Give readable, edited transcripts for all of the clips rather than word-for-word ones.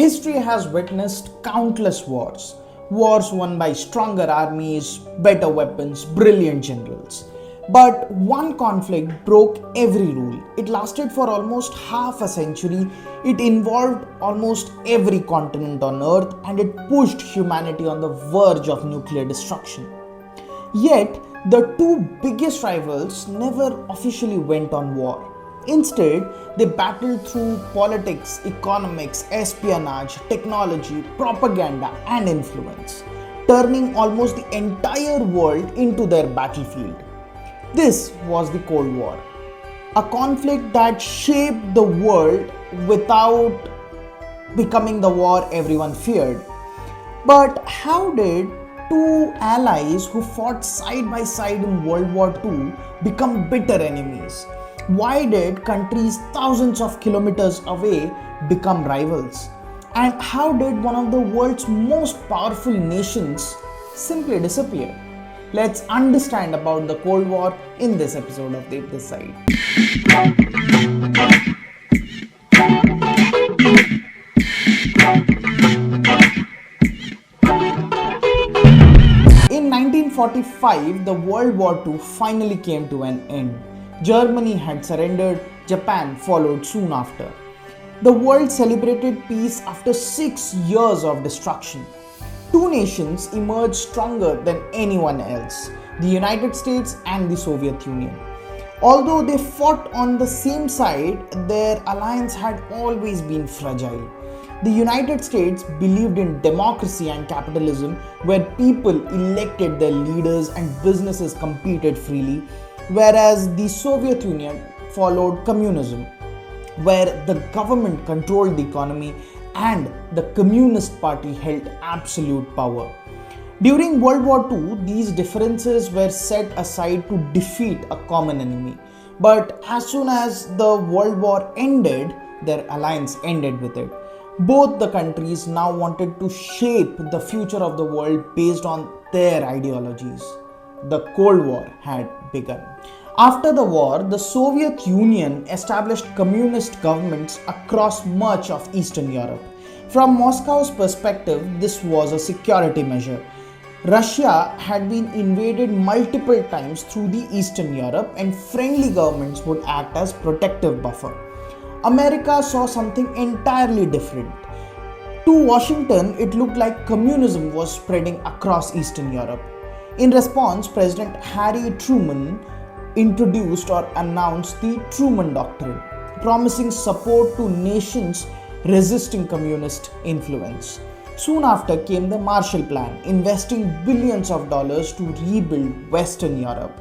History has witnessed countless wars. Wars won by stronger armies, better weapons, brilliant generals. But one conflict broke every rule. It lasted for almost half a century. It involved almost every continent on Earth and it pushed humanity on the verge of nuclear destruction. Yet, the two biggest rivals never officially went on war. Instead, they battled through politics, economics, espionage, technology, propaganda, and influence, turning almost the entire world into their battlefield. This was the Cold War, a conflict that shaped the world without becoming the war everyone feared. But how did two allies who fought side by side in World War II become bitter enemies? Why did countries thousands of kilometers away become rivals? And how did one of the world's most powerful nations simply disappear? Let's understand about the Cold War in this episode of This Side. In 1945, the World War II finally came to an end. Germany had surrendered, Japan followed soon after. The world celebrated peace after 6 years of destruction. Two nations emerged stronger than anyone else, the United States and the Soviet Union. Although they fought on the same side, their alliance had always been fragile. The United States believed in democracy and capitalism, where people elected their leaders and businesses competed freely, whereas the Soviet Union followed communism, where the government controlled the economy and the Communist Party held absolute power. During World War II, these differences were set aside to defeat a common enemy. But as soon as the World War ended, their alliance ended with it. Both the countries now wanted to shape the future of the world based on their ideologies. The Cold War had begun. After the war, the Soviet Union established communist governments across much of Eastern Europe. From Moscow's perspective, this was a security measure. Russia had been invaded multiple times through the Eastern Europe and friendly governments would act as protective buffer. America saw something entirely different. To Washington, it looked like communism was spreading across Eastern Europe. In response, President Harry Truman introduced or announced the Truman Doctrine, promising support to nations resisting communist influence. Soon after came the Marshall Plan, investing billions of dollars to rebuild Western Europe.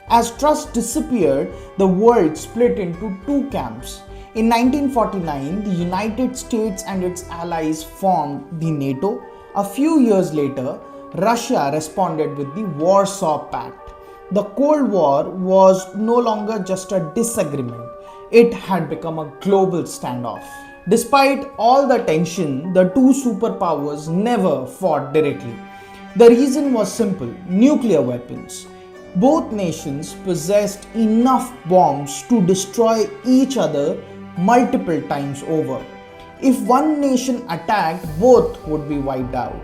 As trust disappeared, the world split into two camps. In 1949, the United States and its allies formed the NATO. A few years later, Russia responded with the Warsaw Pact. The Cold War was no longer just a disagreement, it had become a global standoff. Despite all the tension, the two superpowers never fought directly. The reason was simple: nuclear weapons. Both nations possessed enough bombs to destroy each other multiple times over. If one nation attacked, both would be wiped out.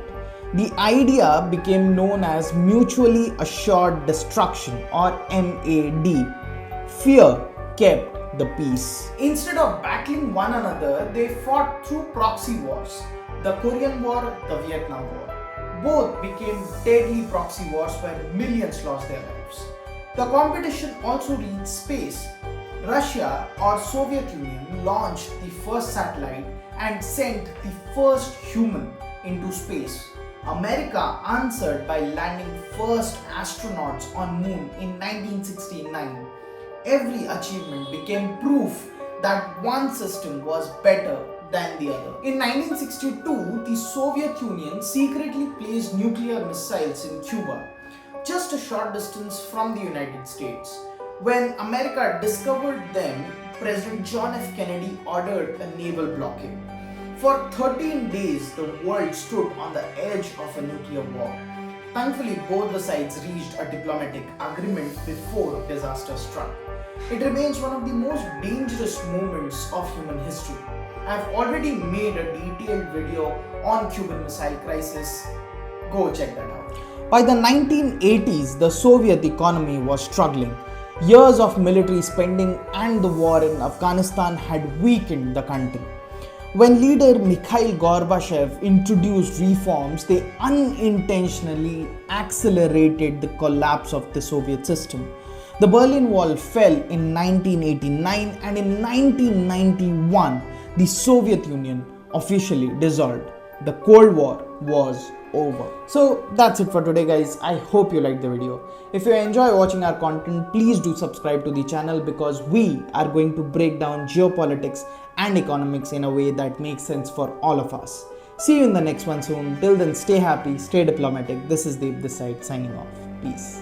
The idea became known as mutually assured destruction, or MAD. Fear kept the peace. Instead of battling one another, they fought through proxy wars. The Korean War, the Vietnam War. Both became deadly proxy wars where millions lost their lives. The competition also reached space. Russia, or Soviet Union, launched the first satellite and sent the first human into space. America answered by landing first astronauts on Moon in 1969. Every achievement became proof that one system was better than the other. In 1962, the Soviet Union secretly placed nuclear missiles in Cuba, just a short distance from the United States. When America discovered them, President John F. Kennedy ordered a naval blockade. For 13 days, the world stood on the edge of a nuclear war. Thankfully, both the sides reached a diplomatic agreement before disaster struck. It remains one of the most dangerous moments of human history. I've already made a detailed video on Cuban Missile Crisis. Go check that out. By the 1980s, the Soviet economy was struggling. Years of military spending and the war in Afghanistan had weakened the country. When leader Mikhail Gorbachev introduced reforms, they unintentionally accelerated the collapse of the Soviet system. The Berlin Wall fell in 1989, and in 1991, the Soviet Union officially dissolved. The Cold War was over. So that's it for today, guys. I hope you liked the video. If you enjoy watching our content, please do subscribe to the channel, because we are going to break down geopolitics and economics in a way that makes sense for all of us. See you in the next one soon. Till then, stay happy, stay diplomatic. This is Deep this side signing off. Peace.